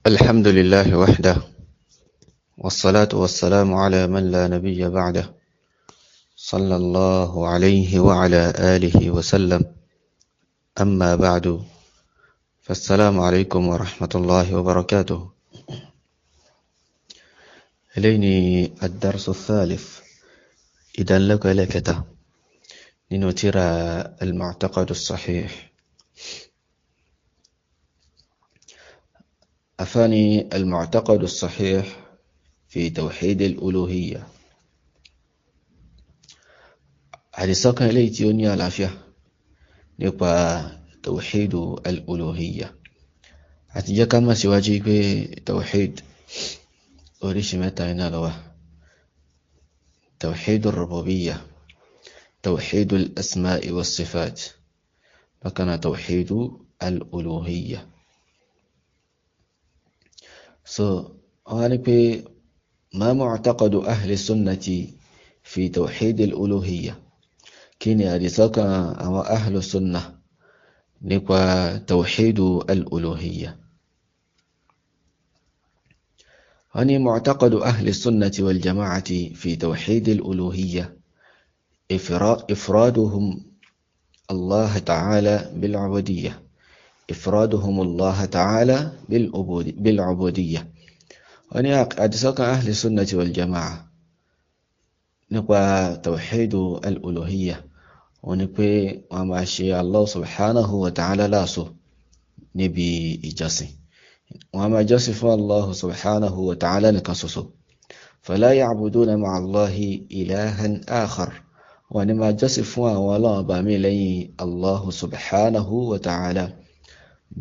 الحمد لله وحده، والصلاة والسلام على من لا نبي بعده، صلى الله عليه وعلى آله وسلم. أما بعد، فالسلام عليكم ورحمة الله وبركاته. إليني الدرس الثالث. إذا لك لكته لنترى المعتقد الصحيح. أفاني المعتقد الصحيح في توحيد الألوهية. àdìsọ́kàn eléyìí tí ó ní àlàáfíà nípa tawhid al-uluhiyya. àti jẹ́ ká mọ̀ síwájú pé tawhid oríṣi mẹ́ta iná ló wà: tawhid ar-rububiyya, tawhid al-asma'i was-sifat, bákan náà tawhid al-uluhiyya. wọ́n ní pé ma mu'taqadu ahli sunnati fi tawhid al-uluhiyya. kí ni àdìsọ́kàn àwọn ahlu sunnah nípa tawhidu al-uluhiyya? wọ́n ní mu'taqadu ahli sunnati wal jama'ati fi tawhid al-uluhiyya ifraduhum Allah ta'ala bil-ubudiyya, ifraduhum Allah ta'ala bil-ubudiyya. wọ́n ní àdìsọ́kàn ahli sunnati wal jama'a nípa tawhidu al-uluhiyya wọ́n ní pé wọ́n máa ṣe Allah subhanahu wa ta'ala láṣọ níbi ìjọsìn. wọ́n máa jọ́sìn fún Allah subhanahu wa ta'ala nìkan ṣoṣo. fala ya'buduna ma'a Allahi ilahan akhar. wọ́n ní máa jọ́sìn fún àwọn Ọlọ́run bá mi lẹ́yìn Allah subhanahu wa ta'ala.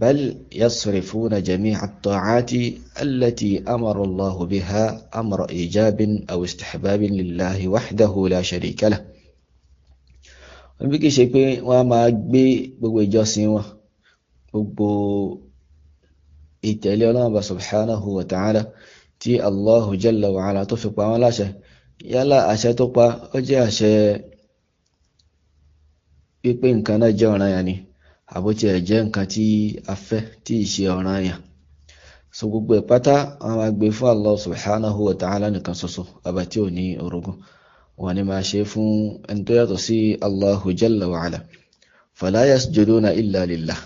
bal yasrifuna jami'a at-ta'ati allati amara Allah biha amra ijabin aw istihbabin lillahi wahdahu la sharika lah. bí kìí ṣe pé wọ́n máa gbé gbogbo ìjọsìn wọn, gbogbo ìtẹ̀lé Ọlọ́run bá subhanahu wa ta'ala tí Allahu jalla wa ala tó fi pa wọ́n láṣẹ, yálà àṣẹ tó pa ó jẹ́ àṣẹ pípé nǹkan náà jẹ́ ọ̀ranyàn ni, àbótí ẹ̀ jẹ́ nǹkan tí a fẹ́ tí ì ṣe ọ̀ranyàn. gbogbo ìpátá wọ́n máa gbé fún Allah subhanahu wa ta'ala nìkan ṣoṣo, ọba tí ò ní orogún. wọ́n ní máa ṣe fún ẹni tó yàtọ̀ sí Allahu jalla wa ala. fala yasjuduna illa lillah.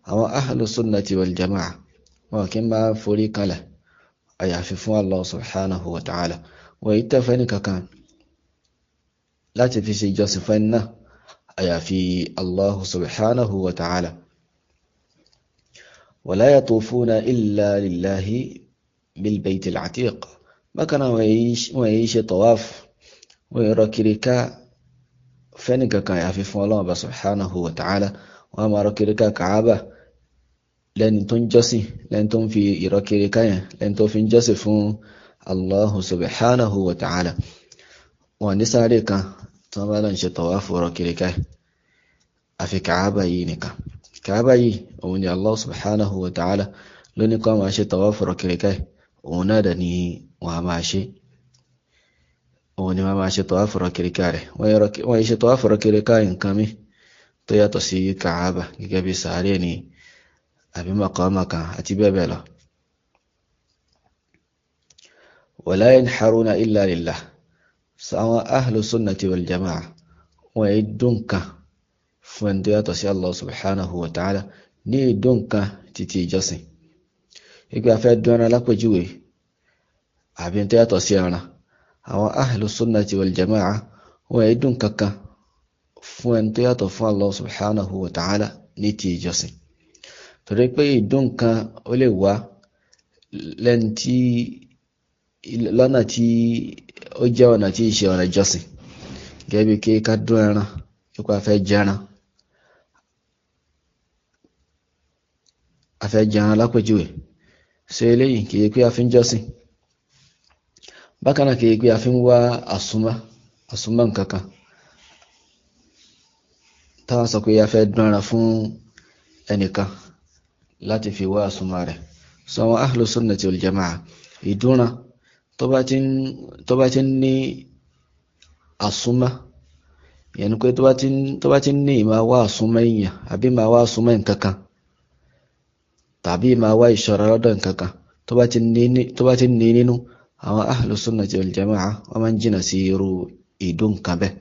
àwọn ahlu sunnati wal jama'a wọn kì í máa forí kalẹ̀ àyàfi fún Allah subhanahu wa ta'ala. wọ́n yìí tẹ́fẹ́ ní kankan láti fi ṣe ìjọsìn fún náà àyàfi Allahu subhanahu wa ta'ala. wala yatufuna illa lillahi bil baytil atiq. bákan náà wọ́n yìí ṣe tawaf, wọ́n yìí rọ kiri ká fẹ́ni kankan àyàfi fún Ọlọ́run bá subhanahu wa ta'ala. wọ́n máa rọ kiri ká Kaaba lẹ́ni tó ń jọ́sìn, lẹ́ni tó ń fi ìrọ kiri ká yẹn, lẹ́ni tó fi ń jọ́sìn fún Allahu subhanahu wa ta'ala. wọ́n ní sáré kan tí wọ́n bá lọ ń ṣe tawafu rọ kiri ká àfi Kaaba yìí nìkan. Kaaba yìí òun ni Allah subhanahu wa ta'ala ló ní kó máa ṣe tawafu rọ kiri ká, òun náà dẹ̀ ni wọ́n á máa ṣe. òun ni wọ́n máa ṣe tawafu rọ kiri ká rẹ̀. wọ́n yìí ṣe tawafu rọ kiri ká nǹkan mi tó yàtọ̀ sí Kaaba, gẹ́gẹ́ bí sáré ni àbí maqama kan àti bẹ́ẹ̀ bẹ́ẹ̀ lọ. wala yanharuna illa lillah. àwọn ahlu sunnati wal jama'a wọ́n yìí dúnkan fún ẹni tó yàtọ̀ sí Allah subhanahu wa ta'ala ní ìdúnkan títí ìjọsìn. ìgbà fẹ́ dún ẹran lápèjúwe àbí tó yàtọ̀ sí ẹran, àwọn ahlu sunnati wal jama'a wọ́n yìí dúnkan kan fún ẹni tó yàtọ̀ fún Allah subhanahu wa ta'ala ní ti ìjọsìn. torí pé ìdúnkan ó lè wá lọ́nà tí ó jẹ́ ọ̀nà tí ìṣe ọ̀nà ìjọsìn, gẹ́gẹ́ bí kí ká dún ẹran nípa afẹ́ jẹran lápèjúwe. ṣe eléyìí kìí pé a fi ń jọ́sìn. bákan náà kìí pé a fi ń wá àsúnmọ́ nǹkankan. táwọn sọ pé a fẹ́ dún ẹran fún ẹnìkan láti fi wá àsúnmọ́ rẹ̀. àwọn ahlu sunnati wal jama'a ìdúnran tó bá ti ní àsúnmọ́, ìyẹn ni pé tó bá ti ní ìmá wá àsúnmọ́ èèyàn àbí máa wá àsúnmọ́ nǹkankan, tàbí máa wá ìṣọ́ra lọ́dọ̀ nǹkankan, tó bá ti ní nínú àwọn ahlu sunnati wal jama'a wọ́n máa ń jìnà sí irú ìdún kan bẹ́ẹ̀.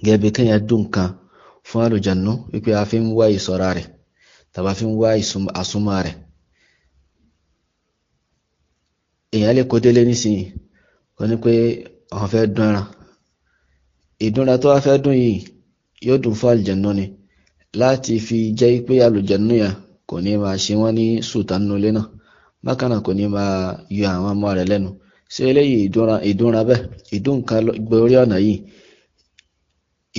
Gẹ́gẹ́ bí kéèyàn dún kan fún àlùjànnú wípé a fi ń wá ìṣọ́ra rẹ̀ tàbí a fi ń wá àsúnmọ́ rẹ̀. Èèyàn lè kó délé nísìnyí kò ní pé àwọn fẹ́ dún ẹran. Ìdúnra tó wá fẹ́ dún yìí yóò dùn fún àlùjànnú ni láti fi jẹ́ pé àlùjànnú yẹn kò ní máa ṣe wọ́n ní sùtá nínú ilé náà, bákan náà kò ní máa yọ àwọn ọmọ rẹ̀ lẹ́nu. Ṣé eléyìí ìdúnra bẹ́ẹ̀, ìdún nǹkan gbórí ọ̀nà yìí,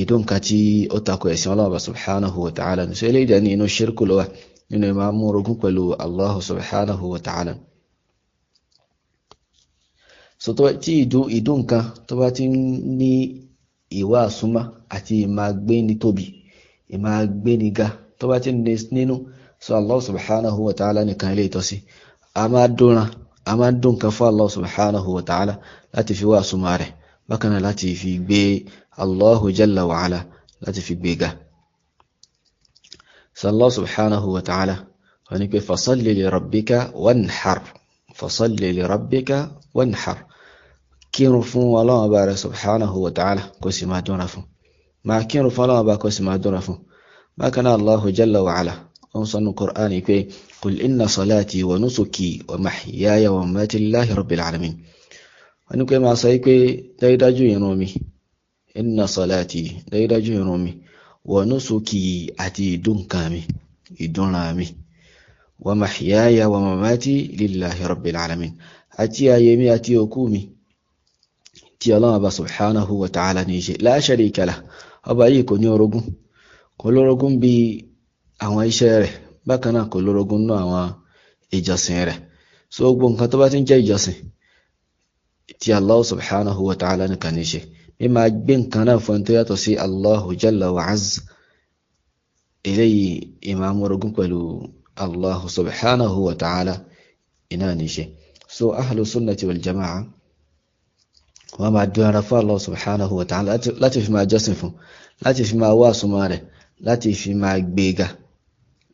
ìdún nǹkan tí ó tako ẹ̀sìn Ọlọ́run subhanahu wa ta'ala ni. Ṣé eléyìí dẹ̀ ní inú ṣírkù ló wà, nínú ìmọ̀ amúrogún pẹ̀lú Allah subhanahu wa ta'ala. So tí ìdún nǹkan tó bá ti ní ìwà àsúnmọ́ àti ìmá gbé ní tóbi, ìmá gbé ní ga tó bá ti ní nínú, so Allah subhanahu wa ta'ala nìkan ilé ìtọ́sí. A máa dún nǹkan fún Allah subhanahu wa ta'ala láti fi wá àsúnmọ́ rẹ̀, bákan náà láti fi gbé Allahu jalla wa ala, láti fi gbé ga. So Allah subhanahu wa ta'ala wọ́n ní pé fasalli li rabbika wanhar, fasalli li rabbika wanhar. Kírun fún Ọlọ́run Ọba rẹ̀ subhanahu wa ta'ala kó sì máa dúnra fún. Máa kírun fún Ọlọ́run Ọba kó sì máa dúnra fún. Bákan náà Allahu jalla wa ala ó sọ nínú Qur'ani pé qul inna salati wa nusuki wa mahyaya wa mamati lillahi rabbil alamin. Wọ́n ní pé máa sọ pé dájúdájú ìrun mi, inna salati, dájúdájú ìrun mi, wa nusuki àti ìdúnkan mi, ìdúnra mi, wa mahyaya wa mamati lillahi rabbil alamin, àti ayé mi àti òkú mi tí Ọlọ́run Ọba subhanahu wa ta'ala ní ṣe, la sharika lah. Ọba yìí kò ní orogún, kò lórogún bí àwọn iṣẹ́ rẹ̀, bákan náà kò lórogún náà àwọn ìjọsìn rẹ̀. So gbogbo nǹkan tó bá ti ń jẹ́ ìjọsìn tí Allah subhanahu wa ta'ala nìkan ní ṣe, bí máa gbé nǹkan náà fún tó yàtọ̀ sí Allahu jalla wa azz, eléyìí ìmáa orogún pẹ̀lú Allahu subhanahu wa ta'ala iná ní ṣe. So ahlu sunnati wal jama'a wọ́n máa dún ara fún Allah subhanahu wa ta'ala láti fi máa jọ́sìn fún, láti fi máa wá súnmọ́ rẹ̀, láti fi máa gbé ga,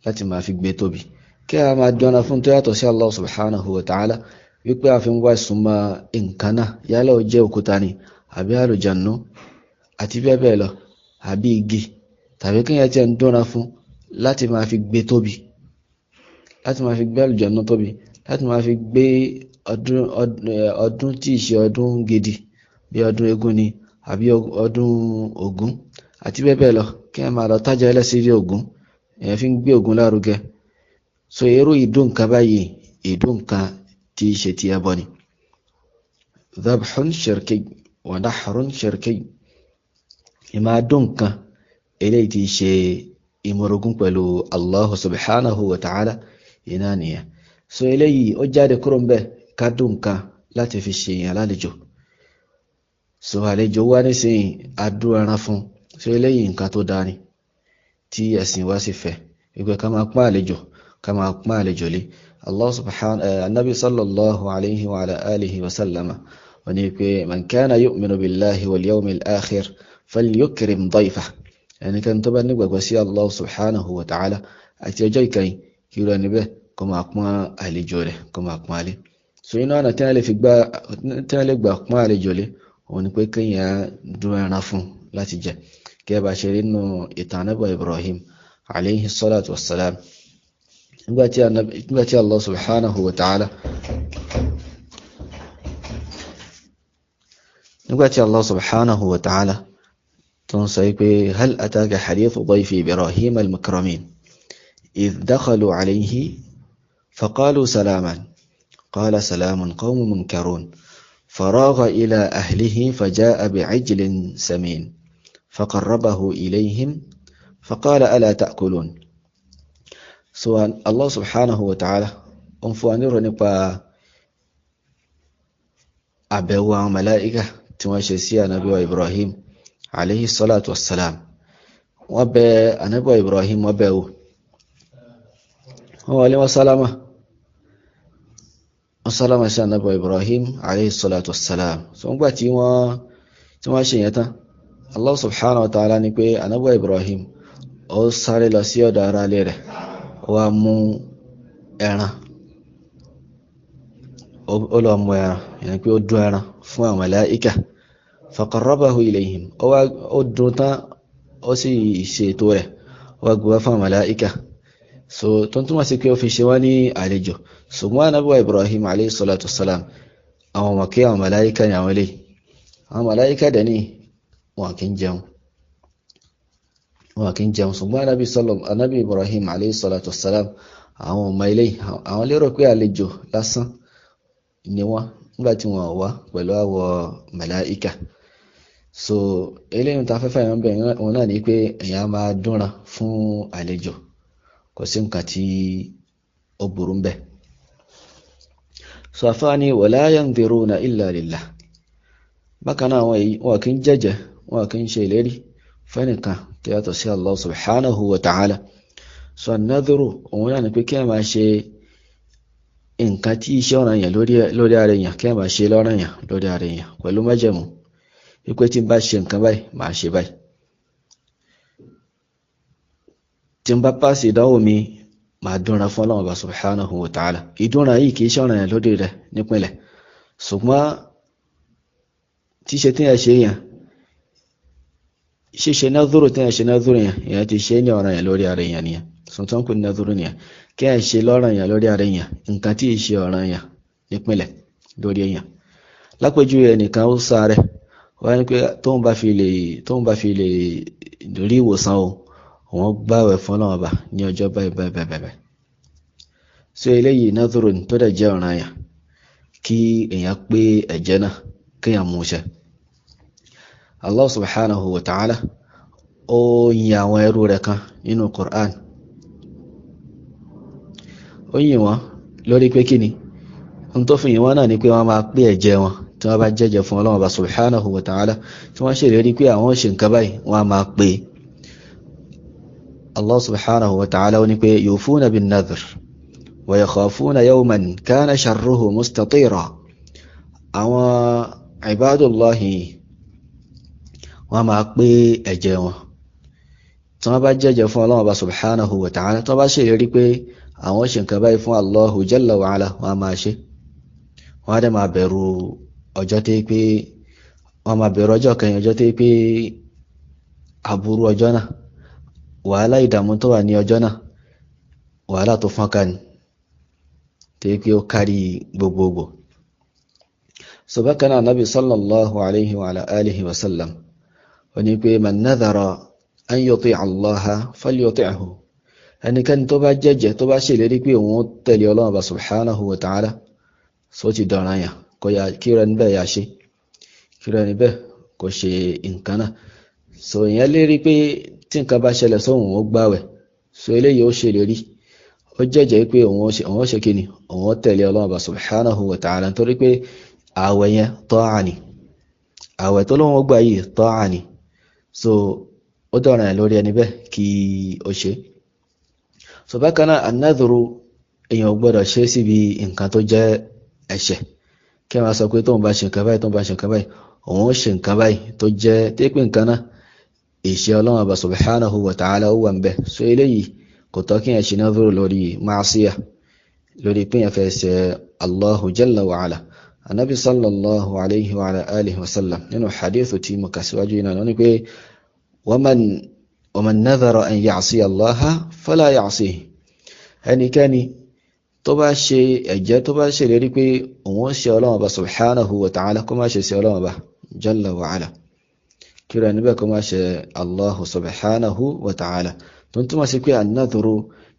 láti máa fi gbé tóbi. Kí a máa dún ara fún tó yàtọ̀ sí Allah subhanahu wa ta'ala wípé a fi ń wá súnmọ́ nǹkan náà, yálà ó jẹ́ òkúta ni àbí àlùjànnú àti bẹ́ẹ̀ bẹ́ẹ̀ lọ, àbí igi, tàbí kí yẹn ti ń dún ara fún láti máa fi gbé tóbi, láti máa fi gbé àlùjànnú tóbi, láti máa fi gbé ọdún tí ì ṣe ọdún gidi bí ọdún Eégún ni àbí ọdún Ògún àti bẹ́ẹ̀ bẹ́ẹ̀ lọ, kí ẹ máa lọ tájà ẹlẹ́sìrí Ògún, èèyàn fi ń gbé Ògún lárugẹ. So irú ìdún nǹkan báyìí, ìdún nǹkan tí í ṣe ti ẹbọ ni. Dhabhun shirki wa nahrun shirki. Ìmáa dún nǹkan eléyìí tí í ṣe ìmọ̀rogún pẹ̀lú Allah subhanahu wa ta'ala iná nìyẹn. So eléyìí ó jáde kúrò ń bẹ̀ ká dún nǹkan láti fi ṣe èèyàn lálejò. So àlejò wá nísìnyí adú ẹran fún, so eléyìí nǹkan tó dáa ni tí ẹ̀sìn wá sì fẹ́ wípé ká máa pọ́n àlejò lé. Allah subhanahu annabi sallallahu alayhi wa ala alihi wa sallama wọ́n ní pé man kana yu'minu billahi wal yawmil akhir falyukrim dayfah. Ẹnikẹ́ni tó bá nígbàgbọ́ sí Allah subhanahu wa ta'ala àti ọjọ́ ìkẹyìn, kí irú ẹni bẹ́ẹ̀ kó máa pọ́n àlejò rẹ̀, kó máa pọ́n lé. So inú ọ̀nà tí wọ́n lè gbà pọ́n àlejò lé òun ni pé kéèyàn dún ẹran fún láti jẹ, kí ẹ bá ṣe rí nínú ìtàn Ànábì Ibrahim alayhi salatu wassalam. Nígbà tí Allah subhanahu wa ta'ala tó ń sọ pé hal ataka hadithu dayfi Ibrahim al-mukramin idh dakhalu alayhi faqalu salaman qala salamun qawmun munkarun فراغ إلى أهله فجاء بعجل سمين فقربه إليهم فقال ألا تأكلون. سواء الله سبحانه وتعالى أنفوانير نبا أبوا ملائكة تماشيسيا نبي إبراهيم عليه الصلاة والسلام وبا نبي إبراهيم وباو هو عليه وسلامه Assalamu sí Ànábì Ibrahim alayhi salatu wassalam. So ngbà tí wọ́n ṣe yẹn tán, Allah subhanahu wa ta'ala ní pé Ànábì Ibrahim ó sáré lọ sí ọ̀dọ̀ ará ilé rẹ̀, ó wá mú ẹran ó lọ mú ẹran yẹn pé ó dún ẹran fún àwọn màláíkà faqarrabahu ilayhim ó dún tán ó sì ṣètò rẹ̀ ó wá gbé wá fún àwọn màláíkà so tó ń túmọ̀ sí pé ó fi ṣe wá ní àlejò ṣùgbọ́n ànábì wa Ibrahim alayhi salatu wassalam àwọn ọmọ kí àwọn màláíkà ní àwọn eléyìí àwọn màláíkà dẹ̀ ní wọn kì í jẹun ṣùgbọ́n ànábì Ibrahim alayhi salatu wassalam àwọn ọmọ eléyìí àwọn lérò pé àlejò lásán ni wọ́n nígbà tí wọ́n wá pẹ̀lú àwọ̀ màláíkà so eléyìí ta fẹ́fẹ́ yẹn bẹ̀rẹ̀ wọn náà ní pé èèyàn máa dúnra fún àlejò kò sí nǹkan tí ó burú ń bẹ̀ so àfáàní wala yanziruna illa lillah bákan náà wọn kì í jẹ́jẹ́ wọn kì í ṣe ìlérí fẹ́nìkan tí yàtọ̀ sí Allah subhanahu wa ta'ala so an-nadhru òun náà ni pé kí ẹ máa ṣe nǹkan tí iṣẹ́ ọ̀ràn yẹn lórí ara èèyàn kí ẹ máa ṣe lọ́ràn yẹn lórí ara èèyàn pẹ̀lú májẹ̀mú wípé tí n bá ṣe nǹkan báyìí máa ṣe báyìí tí n bá pàṣẹ ìdánwò mi máa dúnra fún Ọlọ́run Ọba subhanahu wa ta'ala ìdúnra yìí kì í ṣe ọ̀ràn yẹn lórí rẹ̀ nípìnlẹ̀ ṣùgbọ́n tíṣe tí yẹn ṣe yẹn ṣíṣe nadhuru tí yẹn ṣe nadhuru yẹn ìyẹn ti ṣe ní ọ̀ràn yẹn lórí ara èèyàn nìyẹn sọ̀tún kò ní nadhuru nìyẹn kí yẹn ṣe lọ́ràn yẹn lórí ara èèyàn nǹkan tí ì ṣe ọ̀ràn yẹn nípìnlẹ̀ lórí èèyàn lápèjúwe ẹnìkan ó sáré wọ́n ní pé tóun bá fi lè rí ìwòsàn o wọ́n gbààwẹ̀ fún Ọlọ́run Ọba ní ọjọ́ báyìí so eléyìí nadhuru tó dẹ̀ jẹ́ ọ̀ràn yẹn kí èèyàn pé ẹ̀jẹ̀ náà kéèyàn mú ṣẹ Allah subhanahu wa ta'ala ó yin àwọn ẹrú rẹ̀ kan nínú Qur'an ó yin wọn lórí pé kíni n tó fi yin wọn náà ni pé wọ́n máa pé ẹ̀jẹ̀ wọn tí wọ́n bá jẹ́jẹ́ fún Ọlọ́run Ọba subhanahu wa ta'ala tí wọ́n ṣèlérí pé àwọn ṣe nǹkan báyìí wọ́n máa pé Allah subhanahu wa ta'ala ó ní pé yufuna bin nadhr wa yakhafuna yawman kana sharruhu mustatira àwọn ibadullahi wọ́n máa pé ẹ̀jẹ̀ wọn tí wọ́n bá jẹ́jẹ́ fún Ọlọ́run Ọba subhanahu wa ta'ala tí wọ́n bá ṣèlérí pé àwọn ṣe nǹkan báyìí fún Allahu jalla wa ala wọ́n máa ṣe wọ́n á dẹ̀ máa bẹ̀rù ọjọ́ tí pé wọ́n máa bẹ̀rù ọjọ́ kẹyìn ọjọ́ tí pé aburú ọjọ́ náà wàhálà ìdààmú tó wà ní ọjọ́ náà wàhálà tó fọ́n ká ní tí pé ó kárí gbogbogbò so bákan náà Nabi sallallahu alayhi wa alihi wa sallam ó ní pé man nadhara an yuti'a Allaha falyuti'hu ẹnikẹ́ni tó bá jẹ́jẹ́ tó bá ṣèlérí pé òun tẹ̀lé Ọlọ́run Ọba subhanahu wa ta'ala so ti dọ̀ràn yàn kó ya kí rẹ̀ níbẹ̀ ya ṣe kí rẹ̀ níbẹ̀ kó ṣe nǹkan náà so ìyẹn lérí pé tí nǹkan bá ṣẹlẹ̀ sóhun ó gbààwẹ̀ so eléyìí ó ṣèlérí ó jẹ́jẹ́ pé òun ó ṣe kíni òun ó tẹ̀lé Ọlọ́run Ọba subhanahu wa ta'ala nítorí pé àwẹ̀ yẹn ta'a ni àwẹ̀ tó lóun ó gbà yìí ta'a ni so ó dọ̀ràn yàn lórí ẹni bẹ́ẹ̀ kí ó ṣe so bákan náà an-nadhru èèyàn ò gbọ́dọ̀ ṣe síbi nǹkan tó jẹ́ ẹ̀ṣẹ̀ kí wọ́n sọ pé tóun bá ṣe nǹkan báyìí òun ó ṣe nǹkan báyìí tó jẹ́ tépè nǹkan náà ìṣe Ọlọ́run Ọba subhanahu wa ta'ala ó wà ń bẹ̀ so eléyìí kò tọ́ kí yẹn ṣe nadhuru lórí ma'siyah lórí pé yẹn fẹ́ ṣe Allahu jalla wa ala anabi sallallahu alayhi wa alihi wa sallam nínú hadithu tí mo kà síwájú iná lọ ní pé waman nadhara an ya'siya Allaha fala ya'sihi ẹnikẹ́ni tó bá ṣe ẹ̀jẹ́ tó bá ṣe lérí pé òun ṣe Ọlọ́run Ọba subhanahu wa ta'ala kó má ṣe sí Ọlọ́run Ọba jalla wa ala kí rẹ̀ níbẹ̀ kó má ṣe Allahu subhanahu wa ta'ala tó ń túmọ̀ sí pé an-nadhru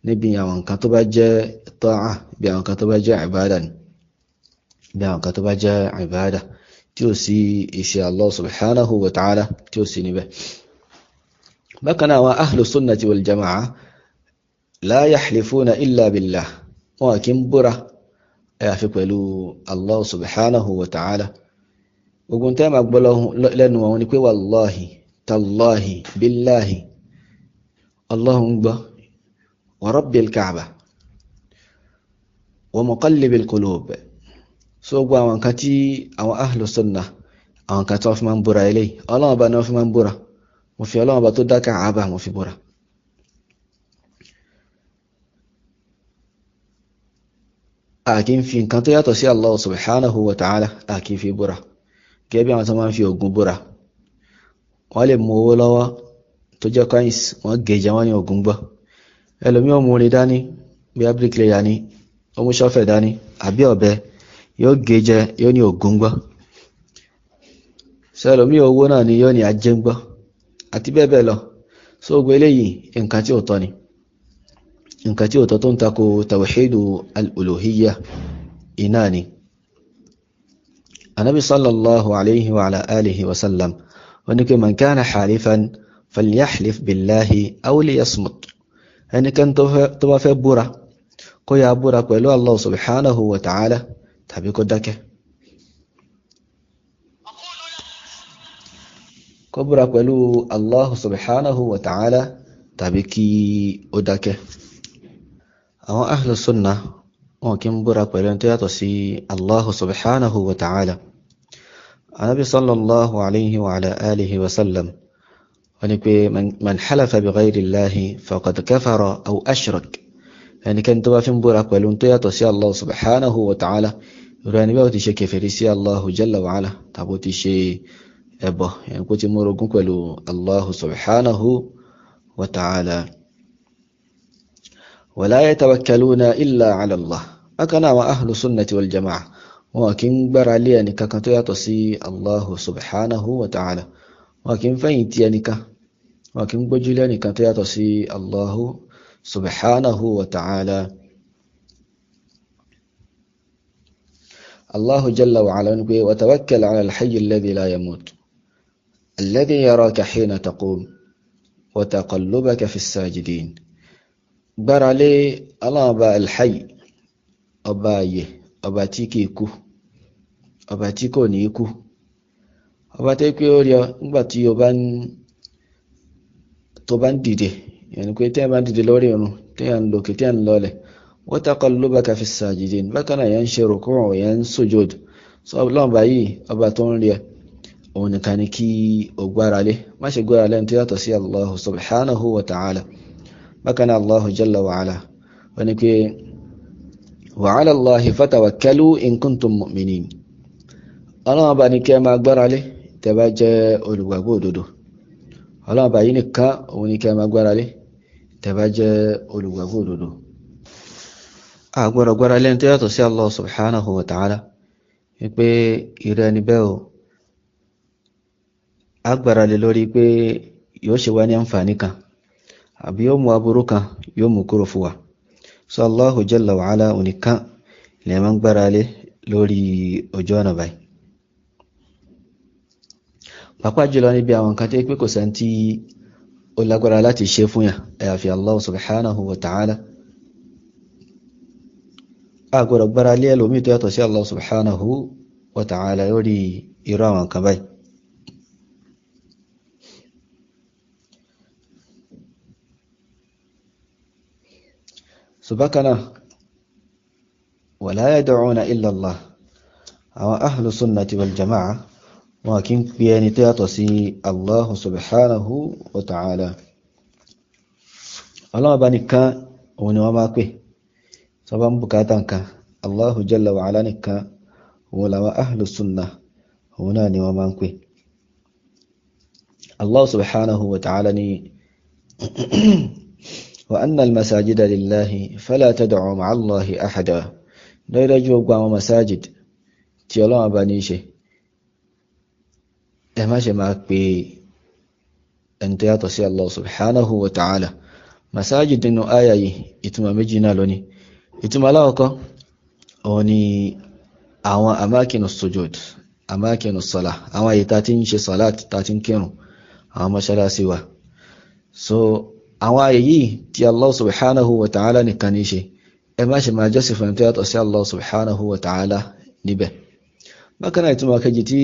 níbi àwọn nǹkan tó bá jẹ́ ta'a bí àwọn nǹkan tó bá jẹ́ ìbádà ni bí àwọn nǹkan tó bá jẹ́ ìbádà tí ó sì iṣẹ́ Allah subhanahu wa ta'ala tí ó sì níbẹ̀ bákan náà àwọn ahlu sunnati wal jama'a la yahlifuna illa billah wọn kì í búra àyàfi pẹ̀lú Allah subhanahu wa ta'ala gbogbo tẹ́ ma gbọ́ lẹ́nu wọn ni pé wallahi tallahi billahi Allahun gbọ́ wa rabbil ka'ba wa muqallibil qulub so gbọ́ àwọn kan tí àwọn ahlu sunnah àwọn kan tí wọ́n fi máa ń búra ilé Ọlọ́run Ọba ni wọ́n fi máa ń búra mo fi Ọlọ́run Ọba tó dá Ka'aba mo fi búra kì í fi nǹkan tó yàtọ̀ sí Allah subhanahu wa ta'ala a kì í fi búra gẹ́gẹ́ bí àwọn tó máa ń fi Ògún búra. Wọ́n lè mú owó lọ́wọ́ tó jẹ́ coins, wọ́n gèjẹ wọ́n ní Ògún gbọ́. Ẹlòmí ò mú orin dání bí a bricklayer ni, ó mú ṣọ́fẹ̀ dání àbí ọ̀bẹ, yóò gèjẹ yóò ní Ògún gbọ́. So ẹlòmí owó náà ni yóò ní ajé gbọ́ àti bẹ́ẹ̀ bẹ́ẹ̀ lọ. So gbogbo eléyìí nǹkan tí ò tọ́ ni, nǹkan tí ò tọ́ tó ń tako tawhidu al-uluhiyya iná ni. Ànábì sallallahu alayhi wa ala alihi wa sallam wọ́n ní pé man kana halifan falyahlif billahi aw liyasmut. Ẹnikẹ́ni tó bá fẹ́ búra kó yá búra pẹ̀lú Allah subhanahu wa ta'ala tàbí kó dákẹ́. Kó búra pẹ̀lú Allah subhanahu wa ta'ala tàbí kí ó dákẹ́. Àwọn ahlu sunnah wọn kì í búra pẹ̀lú ẹni tó yàtọ̀ sí Allah subhanahu wa ta'ala. Ànábì sallallahu alayhi wa ala alihi wa sallam wọ́n ní pé man halafa bi ghayri Allahi faqad kafara aw ashrak. Ẹnikẹ́ni tó bá fi ń búra pẹ̀lú tó yàtọ̀ sí Allah subhanahu wa ta'ala, irú ẹni bẹ́ẹ̀ ó ti ṣe kèfèrí sí Allah jalla wa ala tàbí ó ti ṣe ẹbọ, ẹni kó ti mú orogún pẹ̀lú Allah subhanahu wa ta'ala. Wala yatawakkaluna illa ala Allah. Bákan náà àwọn ahlu sunnati wal jama'a wọn kì í gbára lé ẹnìkankan tó yàtọ̀ sí Allah subhanahu wa ta'ala. Wọn kì í fẹ̀yìntì ẹnìkan, wọn kì í gbójú lé ẹnìkan tó yàtọ̀ sí Allah subhanahu wa ta'ala. Allah jalla wa ala ní pé wa tawakkal ala al-hayy alladhi la yamut alladhi yaraka hina taqum wa taqallubaka fi as-sajidin. Gbára lé Allah ọba al-hayy, ọba ayé, ọba tí kìí kú, ọba tí kò ní kú, ọba tó pé ó rí ọ nígbà tí tó bá ń dìde, yẹni pé tí a bá ń dìde lórí irun, tí a ń lòkè, tí a ń lọlẹ̀. wa taqallubaka fi as-sajidin. Bákan náà yẹn ń ṣe rùkúù, yẹn ń sujud. So Ọlọ́run bá yìí ọba tó ń rí ẹ, òun nìkan ni kí o gbára lé, má ṣe gbára lé tó yàtọ̀ sí Allah subhanahu wa ta'ala. Bákan náà Allah jalla wa ala wọ́n ní pé wa ala Allahi fatawakkalu in kuntum mu'minin. Ọlọ́run bá ní kí ẹ máa gbára lé tẹ́ bá jẹ́ olùgbàgbọ́ òdodo. Ọlọ́run bá yìí nìkan òun ní kí ẹ máa gbára lé tẹ́ bá jẹ́ olùgbàgbọ́ òdodo. A gbọ́dọ̀ gbára lé tó yàtọ̀ sí Allah subhanahu wa ta'ala wípé ìrẹ́ ni bẹ́ẹ̀ o, a gbára lé lórí pé yóò ṣe wá ní àǹfààní kan àbí yóò mú aburú kan, yóò mú kúrò fún wa. So Allahu jalla wa ala nìkan lè máa ń gbára lé lórí ojú ọ̀nà báyìí. Pàápàá jùlọ níbi àwọn nǹkan tí pé kò sẹ́ni tí ó lágbára láti ṣe fún yà àyàfi Allah subhanahu wa ta'ala. A gbọ́dọ̀ gbára lé ẹlòmíì tó yàtọ̀ sí Allah subhanahu wa ta'ala lórí irú àwọn nǹkan báyìí. Subhana wala yad'una illa Allah. Àwọn ahlu sunnati wal jama'a wọn kì í pè ẹni tó yàtọ̀ sí Allah subhanahu wa ta'ala. Ọlọ́run bá nìkan òun ni wọ́n máa pè tó bá ń bùkátà nǹkan. Allahu jalla wa ala nìkan òun làwọn ahlu sunnah òun náà ni wọ́n máa ń pè. Allah subhanahu wa ta'ala ni wa anna al-masajida lillahi fala tad'u ma'a Allahi ahada. Dájúdájú gbogbo àwọn masajid tí Ọlọ́run bá ní ṣe, ẹ má ṣe máa pè ẹni tó yàtọ̀ sí Allah subhanahu wa ta'ala. Masajid nínú àyà yìí ìtumọ̀ méjì náà lónìí. Ìtumọ̀ aláwọ̀kọ́ òun ni àwọn amákinu sujud, amákinu salah, àwọn àyè tá ti ń ṣe salat, tá ti ń kírun, àwọn mọ́ṣálásí wa. So àwọn àyè yìí tí Allah subhanahu wa ta'ala nìkan ní ṣe, ẹ má ṣe máa jọ́sìn fún ẹni tó yàtọ̀ sí Allah subhanahu wa ta'ala níbẹ̀. Bákan náà ìtumọ̀ kejì tí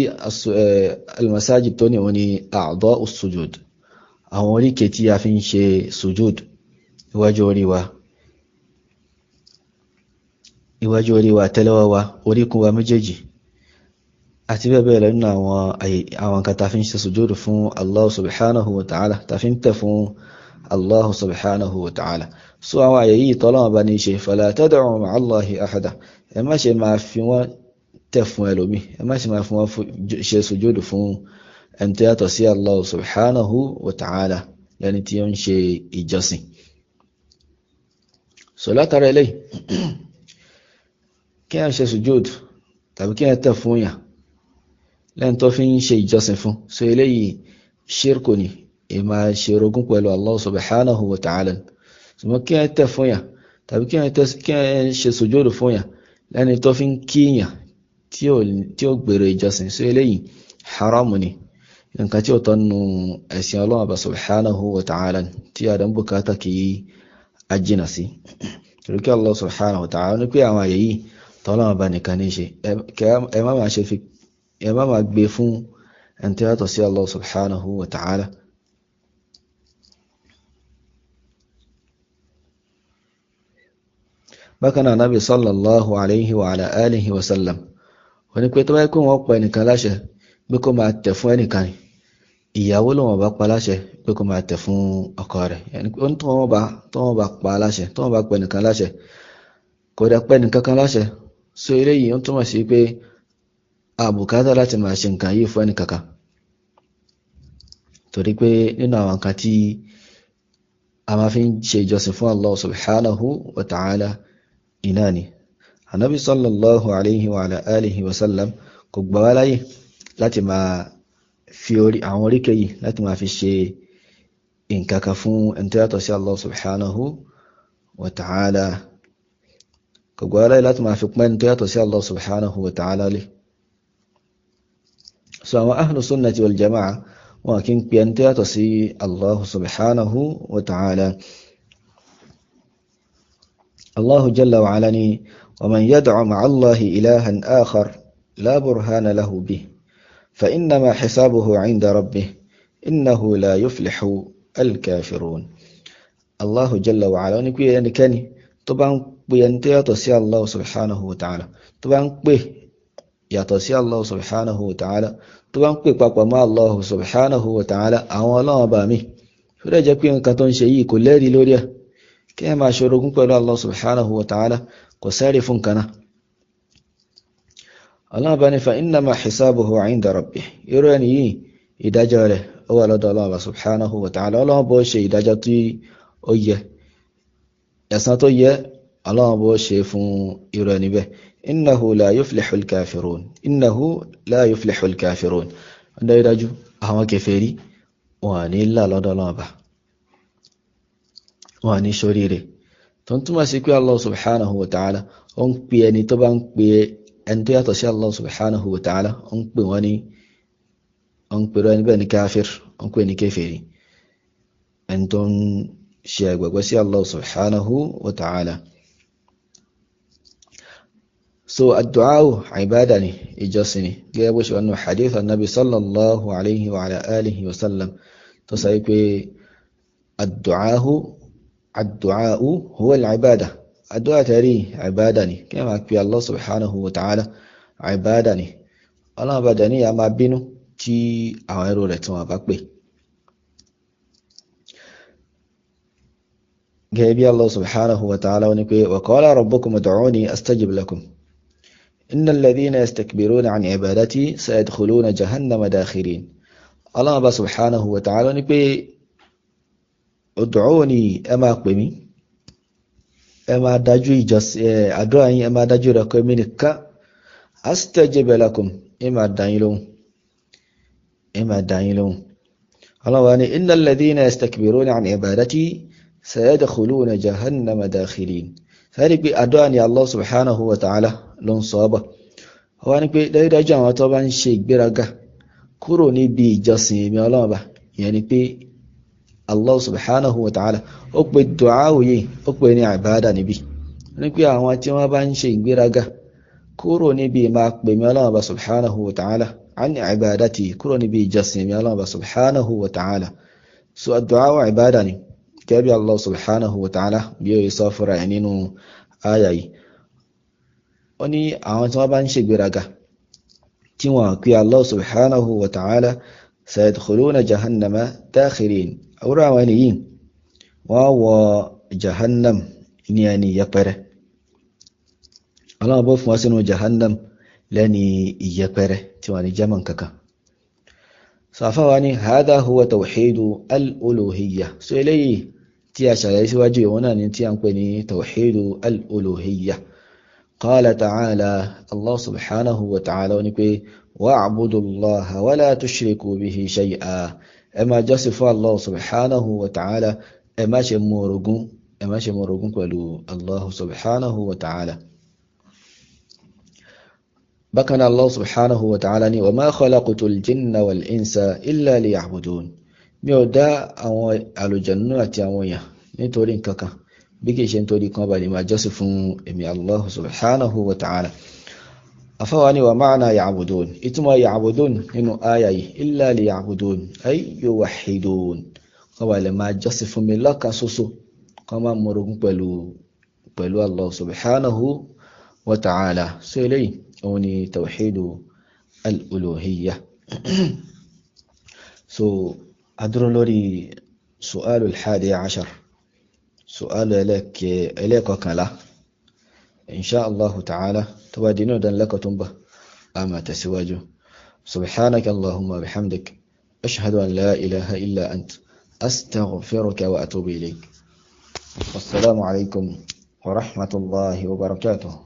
al-masajid tó ní òun ni a'dha'us sujud, àwọn oríkèé tí a fi ń ṣe sujud, iwájú orí wa, tẹ́lẹ̀wọ́ wa, oríkún wa méjèèjì àti bẹ́ẹ̀ bẹ́ẹ̀ lọ nínú àwọn nǹkan ta fi ń ṣe sujud fún Allah subhanahu wa ta'ala, ta fi ń tẹ̀ fún Allah subhanahu wa ta'ala. So àwọn àyè yìí tọ́lọ́wọ́ bá ní ṣe fala tad'u ma'a Allahi ahada, ẹ má ṣe máa fi wọ́n tẹ̀ fún ẹlòmí, ẹ má ṣe máa fi wọ́n ṣe sùjúdù fún ẹni tó yàtọ̀ sí Allah subhanahu wa ta'ala lẹ́ni tí ó ń ṣe ìjọsìn. So látara eléyìí kí a ṣe sùjúdù tàbí kí a tẹ̀ fún yàn lẹ́ni tó fi ń ṣe ìjọsìn fún, so eléyìí ṣírkù ni, ìmá ṣe orogún pẹ̀lú Allah subhanahu wa ta'ala. ṣùgbọ́n kí a tẹ̀ fún yàn tàbí kí a ṣe sùjúdù fún yàn lẹ́ni tó fi ń kíyàn tí ó gbèrò ìjọsìn, so eléyìí haramu ni, nǹkan tí ó tọ́nu ẹ̀sìn Allah subhanahu wa ta'ala tí a dán bùkátà kí a jìnà sí. torí kí Allah subhanahu wa ta'ala ní pé àwọn àyè yìí tọ́lọ́wọ́ bá nìkan ní ṣe, ẹ má máa gbé fún ẹni tí ó yàtọ̀ sí Allah subhanahu wa ta'ala. bákan náà Nabi sallallahu alayhi wa ala alihi wa sallam wọ́n ní pé tó báyìí kó wọ́n pa ẹnìkan láṣẹ pé kó máa tẹ̀ fún ẹnìkan ni, ìyàwó ló wọ́n bá pa láṣẹ pé kó máa tẹ̀ fún ọkọ rẹ̀, tó wọ́n bá pa láṣẹ, tó wọ́n bá pa ẹnìkan láṣẹ kò dẹ̀ pẹ́ nìkan kan láṣẹ, so eléyìí ó túmọ̀ sí pé àbùkátà láti máa ṣe nǹkan yìí fún ẹnìkankan, torí pé nínú àwọn nǹkan tí a máa fi ń ṣe ìjọsìn fún Allah subhanahu wa ta'ala iná ni. Ànábì sallallahu alayhi wa ala alihi wa sallam kò gbà wá láyè láti máa fi àwọn oríkèé yìí láti máa fi ṣe nǹkankan fún ẹni tó yàtọ̀ sí Allah subhanahu wa ta'ala, kò gbà wá láyè láti máa fi pẹ́ ẹni tó yàtọ̀ sí Allah subhanahu wa ta'ala lé. so àwọn ahlu sunnati wal jama'a wọn kí ń pè ẹni tó yàtọ̀ sí Allah subhanahu wa ta'ala. Allahu jalla wa ala ni wa man yad'u ma'a Allahi ilahan akhar la burhana lahu bih fa innama hisabuhu 'inda rabbih innahu la yuflihu al-kafirun. Allahu jalla wa ala ní pé ẹnikẹ́ni tó bá ń pè ẹni tó yàtọ̀ sí Allah subhanahu wa ta'ala, tó bá ń pè yàtọ̀ sí Allah subhanahu wa ta'ala, tó bá ń pè papọ̀ mọ́ Allah subhanahu wa ta'ala àwọn ọlọ́wọ́ bá mi, ó dẹ̀ jẹ́ pé nǹkan tó ń ṣe yìí kò lẹ́rìí lórí ẹ̀, kí ẹ máa ṣorogún pẹ̀lú Allah subhanahu wa ta'ala kò sẹ́rìí fún kan náà. Allah bá ní fa innama hisabuhu 'inda rabbih, irú ẹni yìí ìdájọ́ rẹ̀ ó wà lọ́dọ̀ Allah subhanahu wa ta'ala, Allah bó ṣe ìdájọ́ tí ó yẹ, ẹ̀san tó yẹ Allah bó ṣe fún irú ẹni bẹ́ẹ̀. innahu la yuflihul kafirun, innahu la yuflihul kafirun, dájúdájú àwọn kèfèrí wọn ní là lọ́dọ̀ Ọlọ́run bá, wọn ní ṣoríire. tó ń túmọ̀ sí pé Allah subhanahu wa ta'ala ó ń pè ẹni tó bá ń pè ẹni tó yàtọ̀ sí Allah subhanahu wa ta'ala, ó ń pè wọ́n ní, ó ń pè ẹni bẹ́ẹ̀ ní káfír, ó ń pè ní kèfèrí, ẹni tó ń ṣe àgbàgbọ́ sí Allah subhanahu wa ta'ala. so ad-du'a ibada ni, ìjọsìn ni, gẹ́gẹ́ bó ṣe wà nínú hadith annabi sallallahu alayhi wa ala alihi wa sallam tó sọ pé ad-du'a huwa al-ibada, àdúà tẹ̀rí ibada ni, kí a máa pè Allah subhanahu wa ta'ala ibada ni. Ọlọ́run bá dẹ̀ ní a máa bínú tí àwọn ẹrú rẹ̀ tí wọ́n bá pè. gẹ́gẹ́ bí Allah subhanahu wa ta'ala wọ́n ní pé wa qala rabbukum ud'uni astajib lakum إن الذين يستكبرون عن عبادتي سيدخلون جهنم داخرين. الله سبحانه وتعالى نقول ادعوني أما قمي أما داجوي جس أدعوني أما داجوي ركمينك أستجب لكم إما دايلون الله واني إن الذين يستكبرون عن عبادتي سيدخلون جهنم داخرين. فهذه بأدعاني الله سبحانه وتعالى ló ń sọ ọ́bọ̀ wọ́n ní pé dájúdájú àwọn tó bá ń ṣe ìgbéraga kúrò níbi ìjọsìn èmi Ọlọ́run bá, ìyẹn ni pé Allah subhanahu wa ta'ala ó pe du'a yìí ó pe ní ìbádà níbi, ní pé àwọn tí wọ́n bá ń ṣe ìgbéraga kúrò níbi máa pè mí Ọlọ́run bá subhanahu wa ta'ala an ibadati, kúrò níbi ìjọsìn èmi Ọlọ́run bá subhanahu wa ta'ala. so ad-du'a ìbádà ni, gẹ́gẹ́ bí Allah subhanahu wa ta'ala bí ó sọ fúnra ẹ̀ nínú àyà yìí. ó ní àwọn tí wọ́n bá ń ṣe ìgbéraga tí wọ́n pè Allah subhanahu wa ta'ala sayadkhuluna jahannama dakhirin, àwúrò àwọn ènìyàn وجهنم يعني يقره الله بوف واسنو جهنم لاني يقره تواني جمن كك صافواني هذا هو توحيد الألوهية سيلي تيا شايس واجي هنا نتي أنكوني توحيد الألوهية قال تعالى الله سبحانه وتعالى ونكوي واعبدوا الله ولا تشركوا به شيئا أما جسف الله سبحانه وتعالى أما شمورغون قالوا الله سبحانه وتعالى بكنا الله سبحانه وتعالى وما خلقت الجن والإنس إلا ليعبدون ميودا أو الجنة أتيامويا نتورين كاكا بيكي شنتوري كوبالي ما جسفون إمي الله سبحانه وتعالى أفواني ومعنى يعبدون إتما يعبدون إنه آية إلا ليعبدون أي يوحدون قبل ما جسفون من لك سوسو كما مرغون بلو الله سبحانه وتعالى سيلي أوني توحيد الألوهية أدر لوري سؤال 11 سؤال إليك وكلا إن شاء الله تعالى توادينو دن لك تنبه أما تسواجه سبحانك اللهم بحمدك أشهد أن لا إله إلا أنت أستغفرك وأتوب إليك والسلام عليكم ورحمة الله وبركاته.